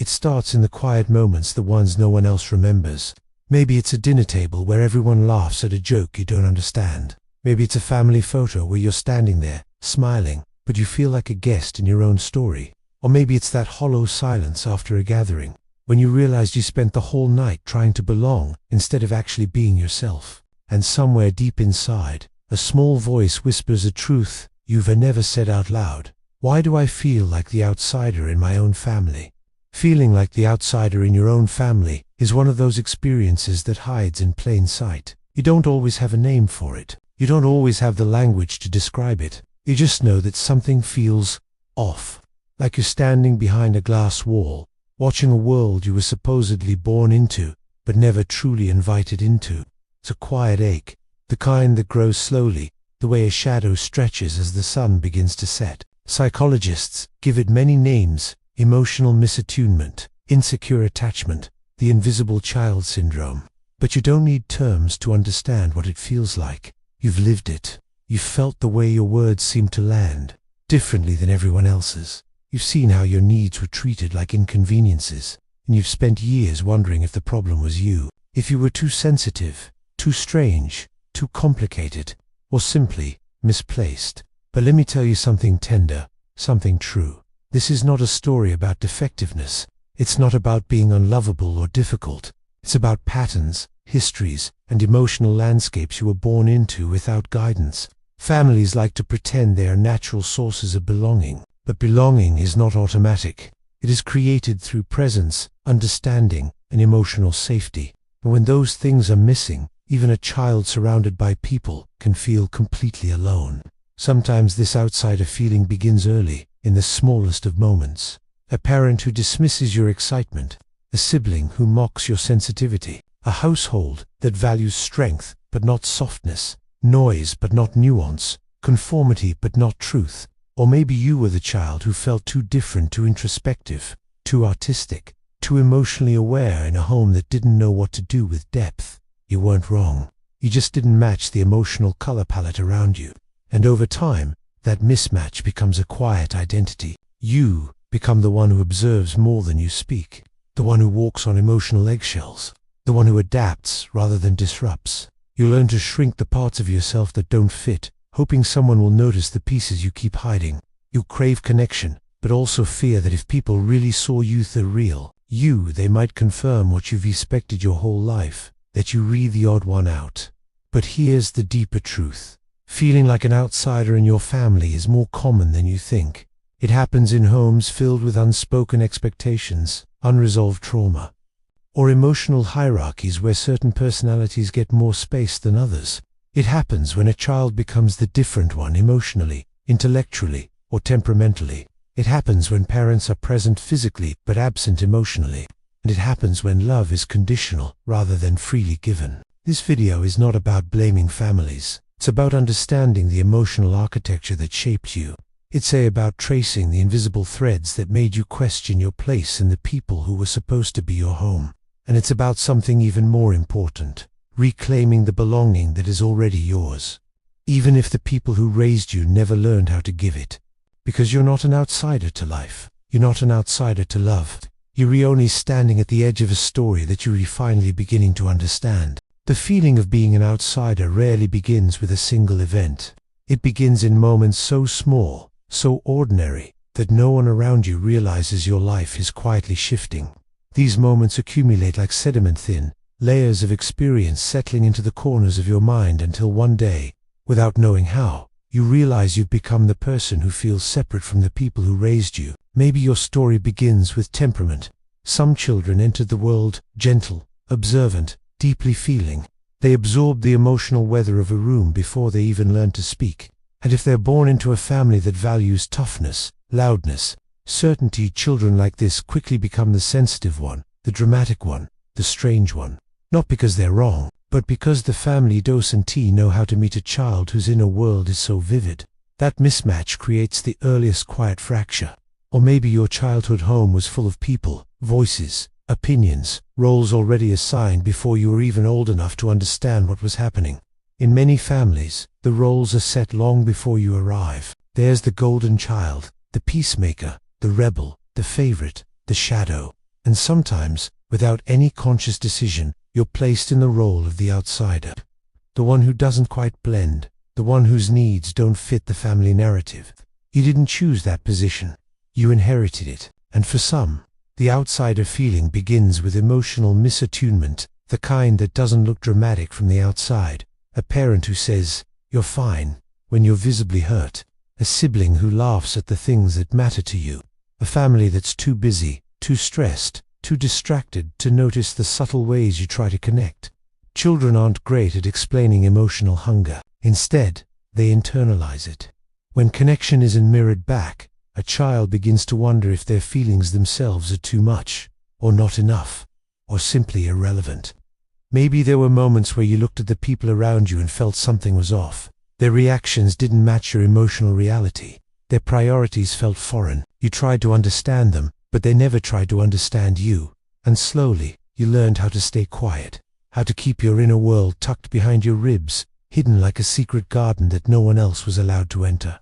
It starts in the quiet moments, the ones no one else remembers. Maybe it's a dinner table where everyone laughs at a joke you don't understand. Maybe it's a family photo where you're standing there, smiling, but you feel like a guest in your own story. Or maybe it's that hollow silence after a gathering, when you realized you spent the whole night trying to belong instead of actually being yourself. And somewhere deep inside, a small voice whispers a truth you've never said out loud. Why do I feel like the outsider in my own family? Feeling like the outsider in your own family is one of those experiences that hides in plain sight. You don't always have a name for it. You don't always have the language to describe it. You just know that something feels off. Like you're standing behind a glass wall, watching a world you were supposedly born into, but never truly invited into. It's a quiet ache, the kind that grows slowly, the way a shadow stretches as the sun begins to set. Psychologists give it many names: emotional misattunement, insecure attachment, the invisible child syndrome. But you don't need terms to understand what it feels like. You've lived it. You've felt the way your words seem to land, differently than everyone else's. You've seen how your needs were treated like inconveniences, and you've spent years wondering if the problem was you, if you were too sensitive, too strange, too complicated, or simply misplaced. But let me tell you something tender, something true. This is not a story about defectiveness. It's not about being unlovable or difficult. It's about patterns, histories, and emotional landscapes you were born into without guidance. Families like to pretend they are natural sources of belonging, but belonging is not automatic. It is created through presence, understanding, and emotional safety. And when those things are missing, even a child surrounded by people can feel completely alone. Sometimes this outsider feeling begins early, in the smallest of moments. A parent who dismisses your excitement, a sibling who mocks your sensitivity, a household that values strength but not softness, noise but not nuance, conformity but not truth. Or maybe you were the child who felt too different, too introspective, too artistic, too emotionally aware in a home that didn't know what to do with depth. You weren't wrong. You just didn't match the emotional color palette around you. And over time, that mismatch becomes a quiet identity. You become the one who observes more than you speak, the one who walks on emotional eggshells, the one who adapts rather than disrupts. You learn to shrink the parts of yourself that don't fit, hoping someone will notice the pieces you keep hiding. You crave connection, but also fear that if people really saw you the real you, they might confirm what you've expected your whole life, that you read the odd one out. But here's the deeper truth. Feeling like an outsider in your family is more common than you think. It happens in homes filled with unspoken expectations, unresolved trauma, or emotional hierarchies where certain personalities get more space than others. It happens when a child becomes the different one emotionally, intellectually, or temperamentally. It happens when parents are present physically but absent emotionally. And it happens when love is conditional rather than freely given. This video is not about blaming families. It's about understanding the emotional architecture that shaped you. It's about tracing the invisible threads that made you question your place in the people who were supposed to be your home. And it's about something even more important: reclaiming the belonging that is already yours, even if the people who raised you never learned how to give it. Because you're not an outsider to life. You're not an outsider to love. You're only standing at the edge of a story that you're finally beginning to understand. The feeling of being an outsider rarely begins with a single event. It begins in moments so small, so ordinary, that no one around you realizes your life is quietly shifting. These moments accumulate like sediment, thin layers of experience settling into the corners of your mind until one day, without knowing how, you realize you've become the person who feels separate from the people who raised you. Maybe your story begins with temperament. Some children entered the world gentle, observant, deeply feeling. They absorbed the emotional weather of a room before they even learned to speak. And if they're born into a family that values toughness, loudness, certainty, children like this quickly become the sensitive one, the dramatic one, the strange one. Not because they're wrong, but because the family doesn't know how to meet a child whose inner world is so vivid. That mismatch creates the earliest quiet fracture. Or maybe your childhood home was full of people, voices, opinions, roles already assigned before you were even old enough to understand what was happening. In many families, the roles are set long before you arrive. There's the golden child, the peacemaker, the rebel, the favorite, the shadow. And sometimes, without any conscious decision, you're placed in the role of the outsider. The one who doesn't quite blend, the one whose needs don't fit the family narrative. You didn't choose that position. You inherited it. And for some, the outsider feeling begins with emotional misattunement, the kind that doesn't look dramatic from the outside. A parent who says, "You're fine," when you're visibly hurt. A sibling who laughs at the things that matter to you. A family that's too busy, too stressed, too distracted to notice the subtle ways you try to connect. Children aren't great at explaining emotional hunger. Instead, they internalize it. When connection isn't mirrored back, a child begins to wonder if their feelings themselves are too much, or not enough, or simply irrelevant. Maybe there were moments where you looked at the people around you and felt something was off. Their reactions didn't match your emotional reality. Their priorities felt foreign. You tried to understand them, but they never tried to understand you. And slowly, you learned how to stay quiet, how to keep your inner world tucked behind your ribs, hidden like a secret garden that no one else was allowed to enter.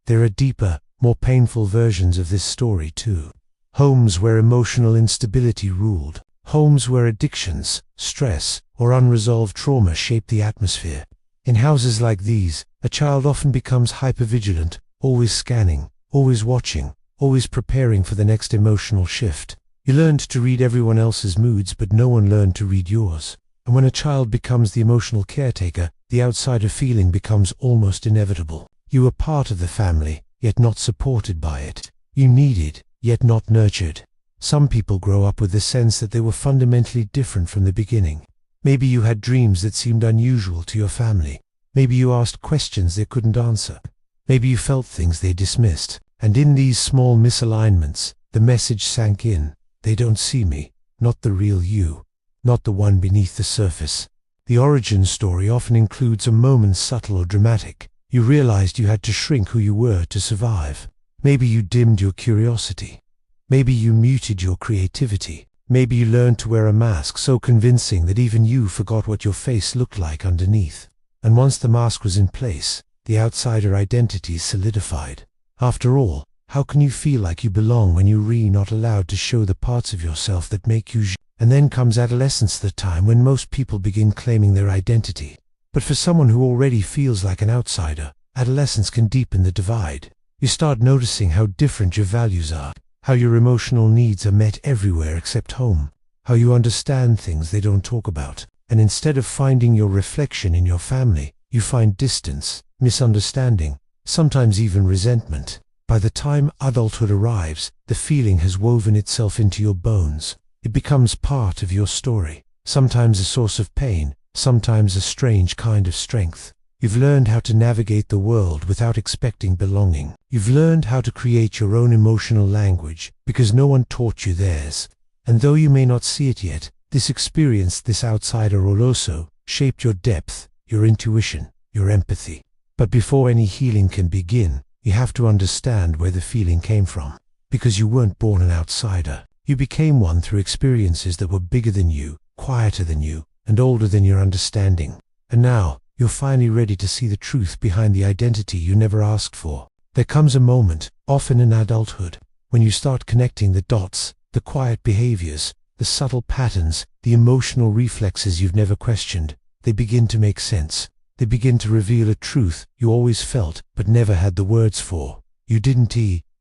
There are deeper, more painful versions of this story too. Homes where emotional instability ruled. Homes where addictions, stress, or unresolved trauma shaped the atmosphere. In houses like these, a child often becomes hypervigilant, always scanning, always watching, always preparing for the next emotional shift. You learned to read everyone else's moods, but no one learned to read yours. And when a child becomes the emotional caretaker, the outsider feeling becomes almost inevitable. You were part of the family, yet not supported by it. You needed, yet not nurtured. Some people grow up with the sense that they were fundamentally different from the beginning. Maybe you had dreams that seemed unusual to your family. Maybe you asked questions they couldn't answer. Maybe you felt things they dismissed. And in these small misalignments, the message sank in. They don't see me, not the real you, not the one beneath the surface. The origin story often includes a moment subtle or dramatic. You realized you had to shrink who you were to survive. Maybe you dimmed your curiosity. Maybe you muted your creativity. Maybe you learned to wear a mask so convincing that even you forgot what your face looked like underneath. And once the mask was in place, the outsider identity solidified. After all, how can you feel like you belong when you're not allowed to show the parts of yourself that make you? And then comes adolescence, the time when most people begin claiming their identity. But for someone who already feels like an outsider, adolescence can deepen the divide. You start noticing how different your values are, how your emotional needs are met everywhere except home, how you understand things they don't talk about. And instead of finding your reflection in your family, you find distance, misunderstanding, sometimes even resentment. By the time adulthood arrives, the feeling has woven itself into your bones. It becomes part of your story, sometimes a source of pain, sometimes a strange kind of strength. You've learned how to navigate the world without expecting belonging. You've learned how to create your own emotional language because no one taught you theirs. And though you may not see it yet, this experience, this outsider role also shaped your depth, your intuition, your empathy. But before any healing can begin, you have to understand where the feeling came from. Because you weren't born an outsider. You became one through experiences that were bigger than you, quieter than you, and older than your understanding. And now, you're finally ready to see the truth behind the identity you never asked for. There comes a moment, often in adulthood, when you start connecting the dots, the quiet behaviors, the subtle patterns, the emotional reflexes you've never questioned. They begin to make sense. They begin to reveal a truth you always felt but never had the words for. You didn't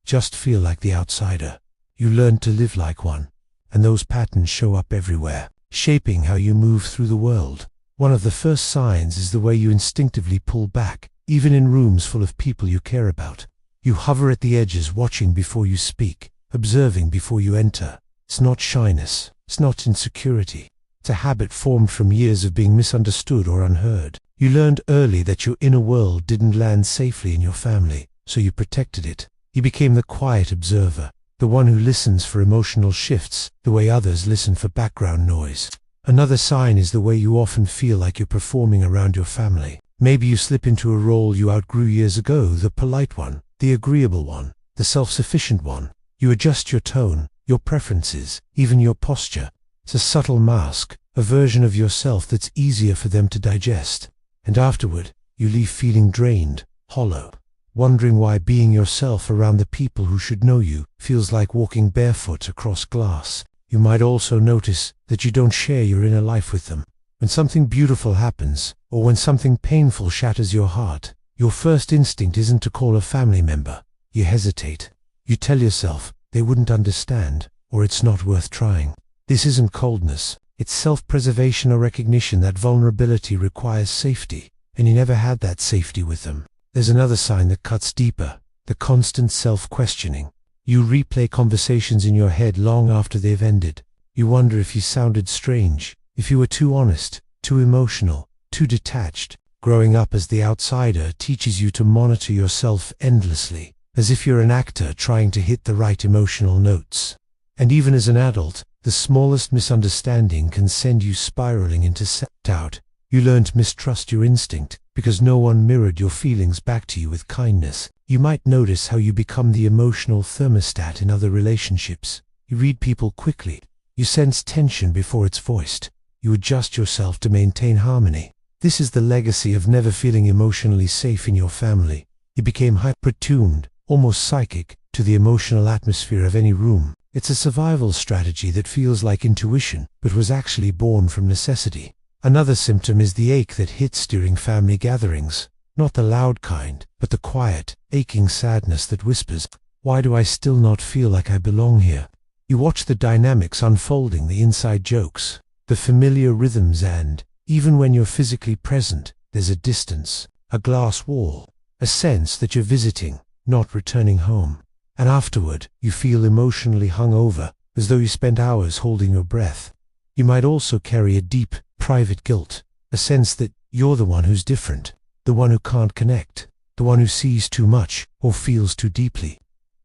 just feel like the outsider. You learned to live like one. And those patterns show up everywhere, shaping how you move through the world. One of the first signs is the way you instinctively pull back, even in rooms full of people you care about. You hover at the edges, watching before you speak, observing before you enter. It's not shyness, it's not insecurity. It's a habit formed from years of being misunderstood or unheard. You learned early that your inner world didn't land safely in your family, so you protected it. You became the quiet observer, the one who listens for emotional shifts, the way others listen for background noise. Another sign is the way you often feel like you're performing around your family. Maybe you slip into a role you outgrew years ago, the polite one, the agreeable one, the self-sufficient one. You adjust your tone, your preferences, even your posture. It's a subtle mask, a version of yourself that's easier for them to digest. And afterward, you leave feeling drained, hollow, wondering why being yourself around the people who should know you feels like walking barefoot across glass. You might also notice that you don't share your inner life with them. When something beautiful happens, or when something painful shatters your heart, your first instinct isn't to call a family member. You hesitate. You tell yourself they wouldn't understand, or it's not worth trying. This isn't coldness. It's self-preservation or recognition that vulnerability requires safety, and you never had that safety with them. There's another sign that cuts deeper: the constant self-questioning. You replay conversations in your head long after they've ended. You wonder if you sounded strange, if you were too honest, too emotional, too detached. Growing up as the outsider teaches you to monitor yourself endlessly, as if you're an actor trying to hit the right emotional notes. And even as an adult, the smallest misunderstanding can send you spiraling into self-doubt. You learn to mistrust your instinct because no one mirrored your feelings back to you with kindness. You might notice how you become the emotional thermostat in other relationships. You read people quickly. You sense tension before it's voiced. You adjust yourself to maintain harmony. This is the legacy of never feeling emotionally safe in your family. You became hyper-tuned, almost psychic, to the emotional atmosphere of any room. It's a survival strategy that feels like intuition, but was actually born from necessity. Another symptom is the ache that hits during family gatherings. Not the loud kind, but the quiet, aching sadness that whispers, "Why do I still not feel like I belong here?" You watch the dynamics unfolding, the inside jokes, the familiar rhythms, and, even when you're physically present, there's a distance, a glass wall, a sense that you're visiting, not returning home. And afterward, you feel emotionally hungover, as though you spent hours holding your breath. You might also carry a deep, private guilt, a sense that you're the one who's different, the one who can't connect, the one who sees too much or feels too deeply.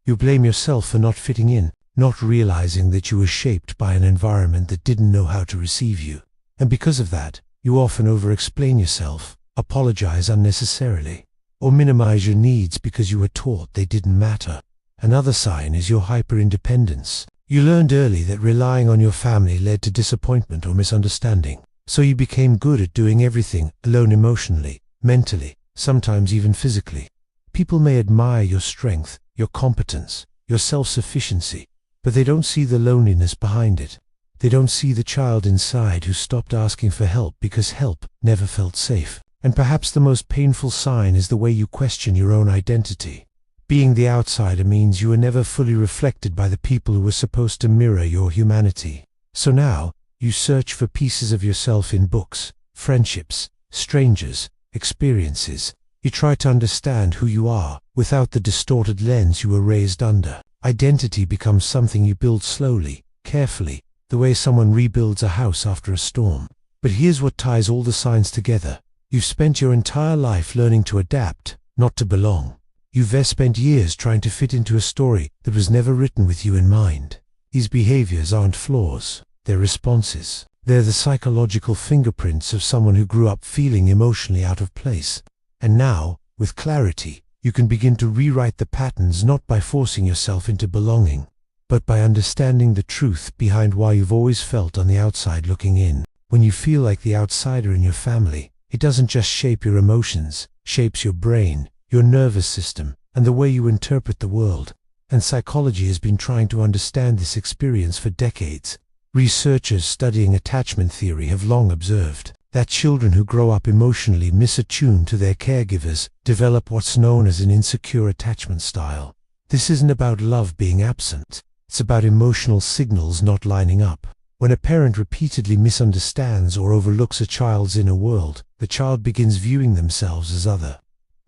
You blame yourself for not fitting in, not realizing that you were shaped by an environment that didn't know how to receive you. And because of that, you often over-explain yourself, apologize unnecessarily, or minimize your needs because you were taught they didn't matter. Another sign is your hyper-independence. You learned early that relying on your family led to disappointment or misunderstanding, so you became good at doing everything alone emotionally, mentally, sometimes even physically. People may admire your strength, your competence, your self-sufficiency, but they don't see the loneliness behind it. They don't see the child inside who stopped asking for help because help never felt safe. And perhaps the most painful sign is the way you question your own identity. Being the outsider means you were never fully reflected by the people who were supposed to mirror your humanity. So now, you search for pieces of yourself in books, friendships, strangers, experiences. You try to understand who you are without the distorted lens you were raised under. Identity becomes something you build slowly, carefully, the way someone rebuilds a house after a storm. But here's what ties all the signs together. You've spent your entire life learning to adapt, not to belong. You've spent years trying to fit into a story that was never written with you in mind. These behaviors aren't flaws, they're responses. They're the psychological fingerprints of someone who grew up feeling emotionally out of place. And now, with clarity, you can begin to rewrite the patterns not by forcing yourself into belonging, but by understanding the truth behind why you've always felt on the outside looking in. When you feel like the outsider in your family, it doesn't just shape your emotions, it shapes your brain, your nervous system, and the way you interpret the world. And psychology has been trying to understand this experience for decades. Researchers studying attachment theory have long observed that children who grow up emotionally misattuned to their caregivers develop what's known as an insecure attachment style. This isn't about love being absent. It's about emotional signals not lining up. When a parent repeatedly misunderstands or overlooks a child's inner world, the child begins viewing themselves as other.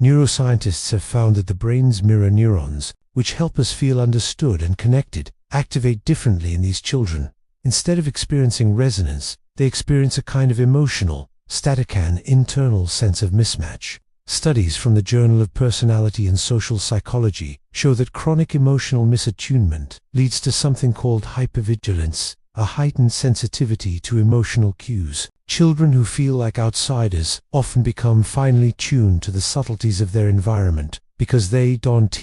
Neuroscientists have found that the brain's mirror neurons, which help us feel understood and connected, activate differently in these children. Instead of experiencing resonance, they experience a kind of emotional, static and internal sense of mismatch. Studies from the Journal of Personality and Social Psychology show that chronic emotional misattunement leads to something called hypervigilance, a heightened sensitivity to emotional cues. Children who feel like outsiders often become finely tuned to the subtleties of their environment because they don't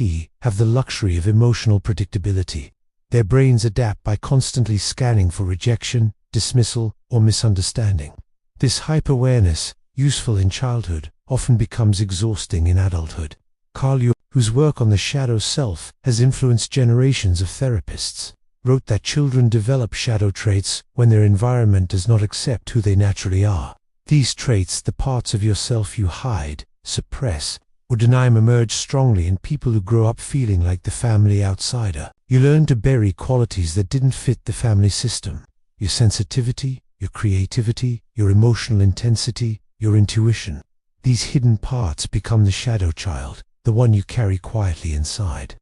have the luxury of emotional predictability. Their brains adapt by constantly scanning for rejection, dismissal, or misunderstanding. This hyper-awareness, useful in childhood, often becomes exhausting in adulthood. Carl Jung, whose work on the shadow self has influenced generations of therapists, wrote that children develop shadow traits when their environment does not accept who they naturally are. These traits, the parts of yourself you hide, suppress, or deny, emerge strongly in people who grow up feeling like the family outsider. You learn to bury qualities that didn't fit the family system. Your sensitivity, your creativity, your emotional intensity, your intuition. These hidden parts become the shadow child, the one you carry quietly inside.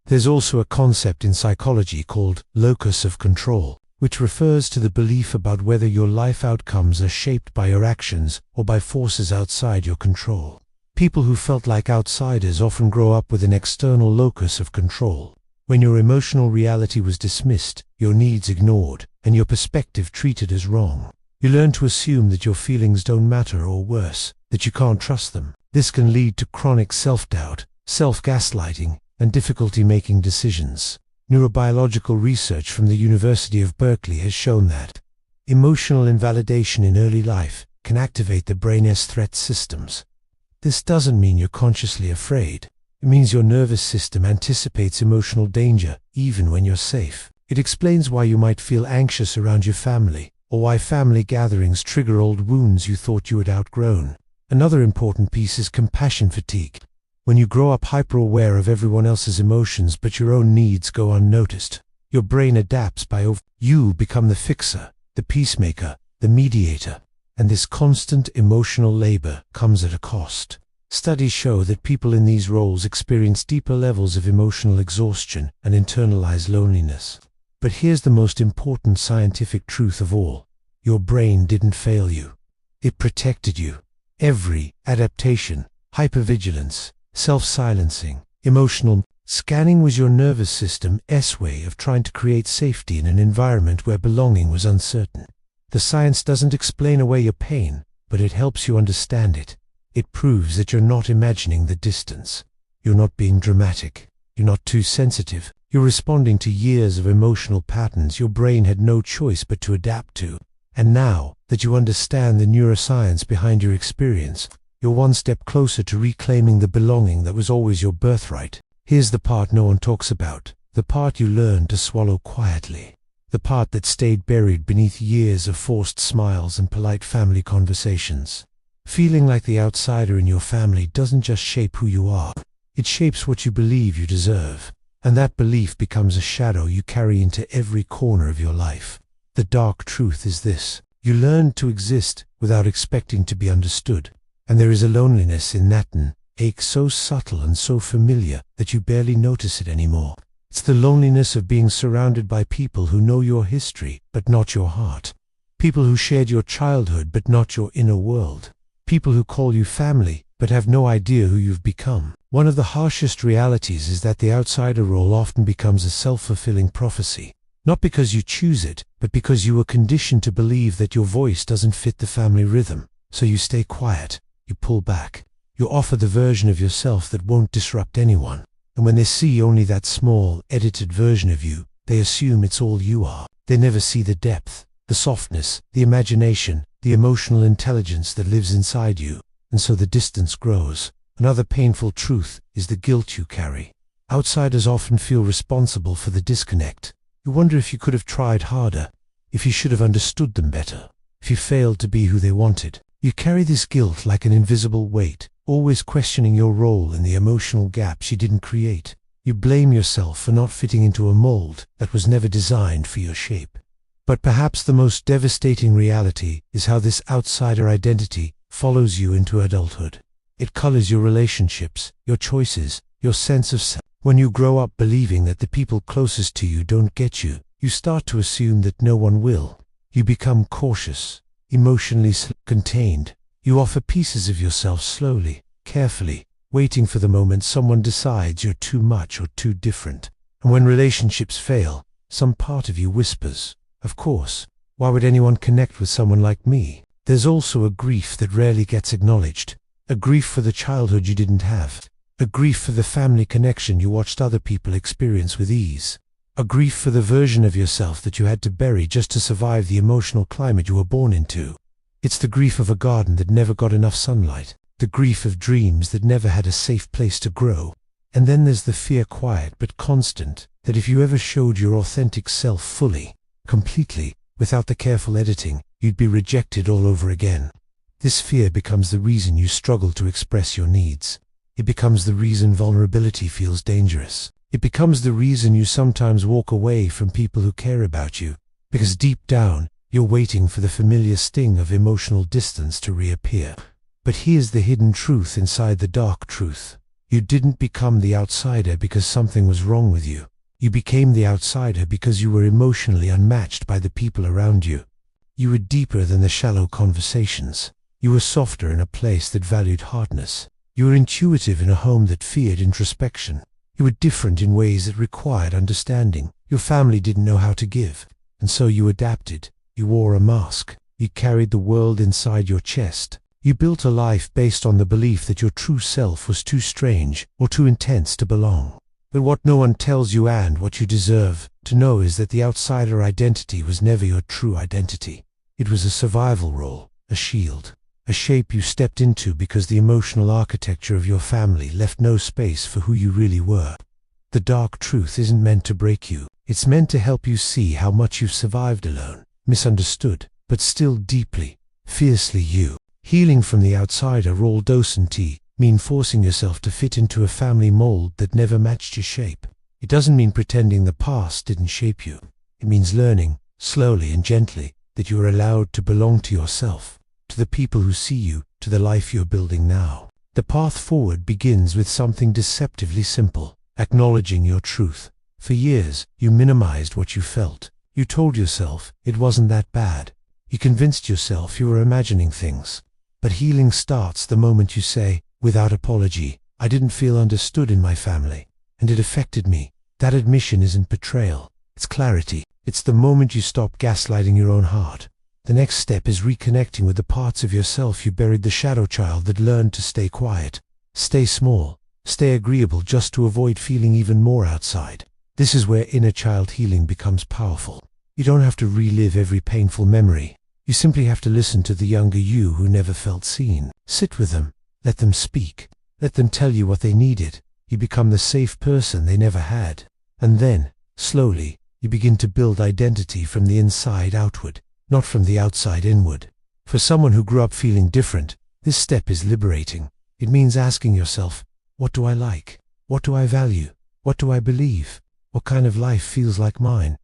There's also a concept in psychology called locus of control, which refers to the belief about whether your life outcomes are shaped by your actions or by forces outside your control. People who felt like outsiders often grow up with an external locus of control. When your emotional reality was dismissed, your needs ignored, and your perspective treated as wrong, you learn to assume that your feelings don't matter, or worse, that you can't trust them. This can lead to chronic self-doubt, self-gaslighting, and difficulty making decisions. Neurobiological research from the University of Berkeley has shown that emotional invalidation in early life can activate the brain's threat systems. This doesn't mean you're consciously afraid. It means your nervous system anticipates emotional danger, even when you're safe. It explains why you might feel anxious around your family, or why family gatherings trigger old wounds you thought you had outgrown. Another important piece is compassion fatigue. When you grow up hyper-aware of everyone else's emotions but your own needs go unnoticed, your brain adapts you become the fixer, the peacemaker, the mediator, and this constant emotional labor comes at a cost. Studies show that people in these roles experience deeper levels of emotional exhaustion and internalized loneliness. But here's the most important scientific truth of all. Your brain didn't fail you. It protected you. Every adaptation, hypervigilance, self-silencing, emotional scanning was your nervous system's way of trying to create safety in an environment where belonging was uncertain. The science doesn't explain away your pain, but it helps you understand it. It proves that you're not imagining the distance. You're not being dramatic. You're not too sensitive. You're responding to years of emotional patterns your brain had no choice but to adapt to. And now that you understand the neuroscience behind your experience, you're one step closer to reclaiming the belonging that was always your birthright. Here's the part no one talks about, the part you learned to swallow quietly, the part that stayed buried beneath years of forced smiles and polite family conversations. Feeling like the outsider in your family doesn't just shape who you are, it shapes what you believe you deserve, and that belief becomes a shadow you carry into every corner of your life. The dark truth is this: you learn to exist without expecting to be understood, and there is a loneliness in that ache so subtle and so familiar that you barely notice it anymore. It's the loneliness of being surrounded by people who know your history but not your heart, people who shared your childhood but not your inner world, people who call you family but have no idea who you've become. One of the harshest realities is that the outsider role often becomes a self-fulfilling prophecy. Not because you choose it, but because you were conditioned to believe that your voice doesn't fit the family rhythm. So you stay quiet, you pull back, you offer the version of yourself that won't disrupt anyone. And when they see only that small, edited version of you, they assume it's all you are. They never see the depth, the softness, the imagination, the emotional intelligence that lives inside you. And so the distance grows. Another painful truth is the guilt you carry. Outsiders often feel responsible for the disconnect. You wonder if you could have tried harder, if you should have understood them better, if you failed to be who they wanted. You carry this guilt like an invisible weight, always questioning your role in the emotional gaps you didn't create. You blame yourself for not fitting into a mold that was never designed for your shape. But perhaps the most devastating reality is how this outsider identity follows you into adulthood. It colors your relationships, your choices, your sense of self. When you grow up believing that the people closest to you don't get you, you start to assume that no one will. You become cautious, emotionally contained. You offer pieces of yourself slowly, carefully, waiting for the moment someone decides you're too much or too different. And when relationships fail, some part of you whispers, "Of course, why would anyone connect with someone like me?" There's also a grief that rarely gets acknowledged, a grief for the childhood you didn't have, a grief for the family connection you watched other people experience with ease, a grief for the version of yourself that you had to bury just to survive the emotional climate you were born into. It's the grief of a garden that never got enough sunlight, the grief of dreams that never had a safe place to grow. And then there's the fear, quiet but constant, that if you ever showed your authentic self fully, completely, without the careful editing, you'd be rejected all over again. This fear becomes the reason you struggle to express your needs. It becomes the reason vulnerability feels dangerous. It becomes the reason you sometimes walk away from people who care about you, because deep down, you're waiting for the familiar sting of emotional distance to reappear. But here's the hidden truth inside the dark truth. You didn't become the outsider because something was wrong with you. You became the outsider because you were emotionally unmatched by the people around you. You were deeper than the shallow conversations. You were softer in a place that valued hardness. You were intuitive in a home that feared introspection. You were different in ways that required understanding. Your family didn't know how to give, and so you adapted. You wore a mask. You carried the world inside your chest. You built a life based on the belief that your true self was too strange or too intense to belong. But what no one tells you, and what you deserve to know, is that the outsider identity was never your true identity. It was a survival role, a shield, a shape you stepped into because the emotional architecture of your family left no space for who you really were. The dark truth isn't meant to break you. It's meant to help you see how much you've survived alone, misunderstood, but still deeply, fiercely you. Healing from the outsider, all dose and tea, mean forcing yourself to fit into a family mold that never matched your shape. It doesn't mean pretending the past didn't shape you. It means learning, slowly and gently, that you are allowed to belong to yourself, to the people who see you, to the life you're building now. The path forward begins with something deceptively simple: acknowledging your truth. For years, you minimized what you felt. You told yourself it wasn't that bad. You convinced yourself you were imagining things. But healing starts the moment you say, without apology, "I didn't feel understood in my family, and it affected me." That admission isn't betrayal, it's clarity. It's the moment you stop gaslighting your own heart. The next step is reconnecting with the parts of yourself you buried, the shadow child that learned to stay quiet, stay small, stay agreeable just to avoid feeling even more outside. This is where inner child healing becomes powerful. You don't have to relive every painful memory. You simply have to listen to the younger you who never felt seen. Sit with them. Let them speak. Let them tell you what they needed. You become the safe person they never had. And then, slowly, you begin to build identity from the inside outward, not from the outside inward. For someone who grew up feeling different, this step is liberating. It means asking yourself, what do I like? What do I value? What do I believe? What kind of life feels like mine?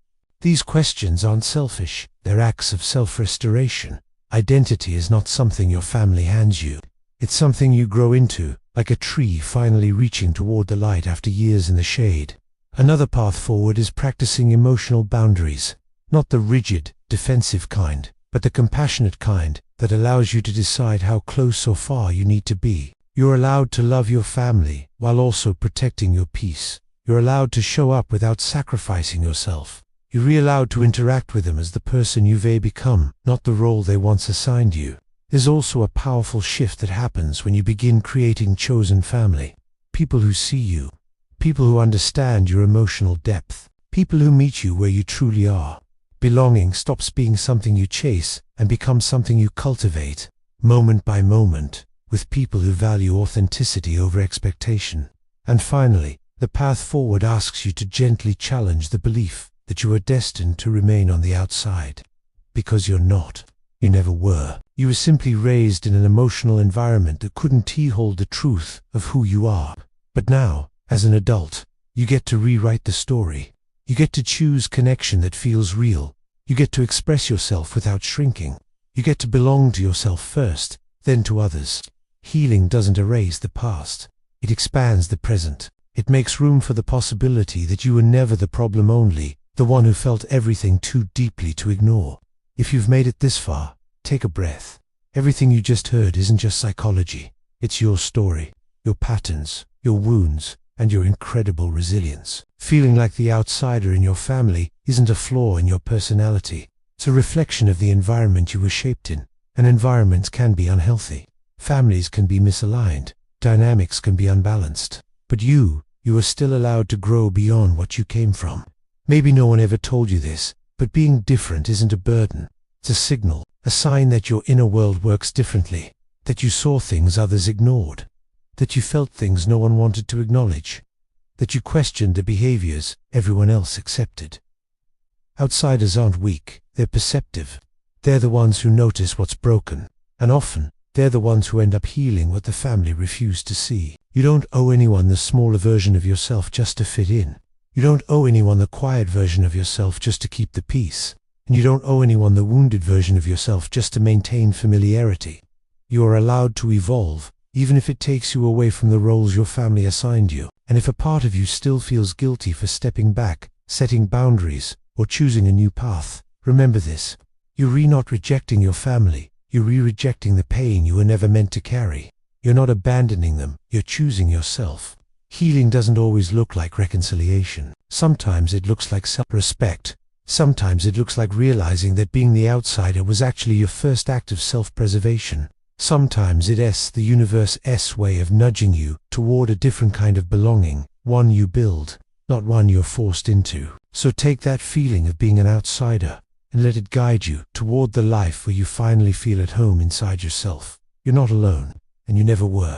These questions aren't selfish. They're acts of self-restoration. Identity is not something your family hands you. It's something you grow into, like a tree finally reaching toward the light after years in the shade. Another path forward is practicing emotional boundaries. Not the rigid, defensive kind, but the compassionate kind that allows you to decide how close or far you need to be. You're allowed to love your family while also protecting your peace. You're allowed to show up without sacrificing yourself. You're allowed to interact with them as the person you've become, not the role they once assigned you. There's also a powerful shift that happens when you begin creating chosen family. People who see you. People who understand your emotional depth. People who meet you where you truly are. Belonging stops being something you chase and becomes something you cultivate, moment by moment, with people who value authenticity over expectation. And finally, the path forward asks you to gently challenge the belief that you are destined to remain on the outside. Because you're not. You never were. You were simply raised in an emotional environment that couldn't hold the truth of who you are. But now, as an adult, you get to rewrite the story. You get to choose connection that feels real. You get to express yourself without shrinking. You get to belong to yourself first, then to others. Healing doesn't erase the past. It expands the present. It makes room for the possibility that you were never the problem, only the one who felt everything too deeply to ignore. If you've made it this far, take a breath. Everything you just heard isn't just psychology. It's your story, your patterns, your wounds, and your incredible resilience. Feeling like the outsider in your family isn't a flaw in your personality. It's a reflection of the environment you were shaped in. And environments can be unhealthy. Families can be misaligned. Dynamics can be unbalanced. But you are still allowed to grow beyond what you came from. Maybe no one ever told you this, but being different isn't a burden. It's a signal, a sign that your inner world works differently, that you saw things others ignored, that you felt things no one wanted to acknowledge. that you questioned the behaviors everyone else accepted. Outsiders aren't weak, they're perceptive. They're the ones who notice what's broken, and often, they're the ones who end up healing what the family refused to see. You don't owe anyone the smaller version of yourself just to fit in. You don't owe anyone the quiet version of yourself just to keep the peace. And you don't owe anyone the wounded version of yourself just to maintain familiarity. You are allowed to evolve, even if it takes you away from the roles your family assigned you. And if a part of you still feels guilty for stepping back, setting boundaries, or choosing a new path, remember this. You're not rejecting your family, you're rejecting the pain you were never meant to carry. You're not abandoning them, you're choosing yourself. Healing doesn't always look like reconciliation. Sometimes it looks like self-respect. Sometimes it looks like realizing that being the outsider was actually your first act of self-preservation. Sometimes it's the universe's way of nudging you toward a different kind of belonging, one you build, not one you're forced into. So take that feeling of being an outsider and let it guide you toward the life where you finally feel at home inside yourself. You're not alone, and you never were.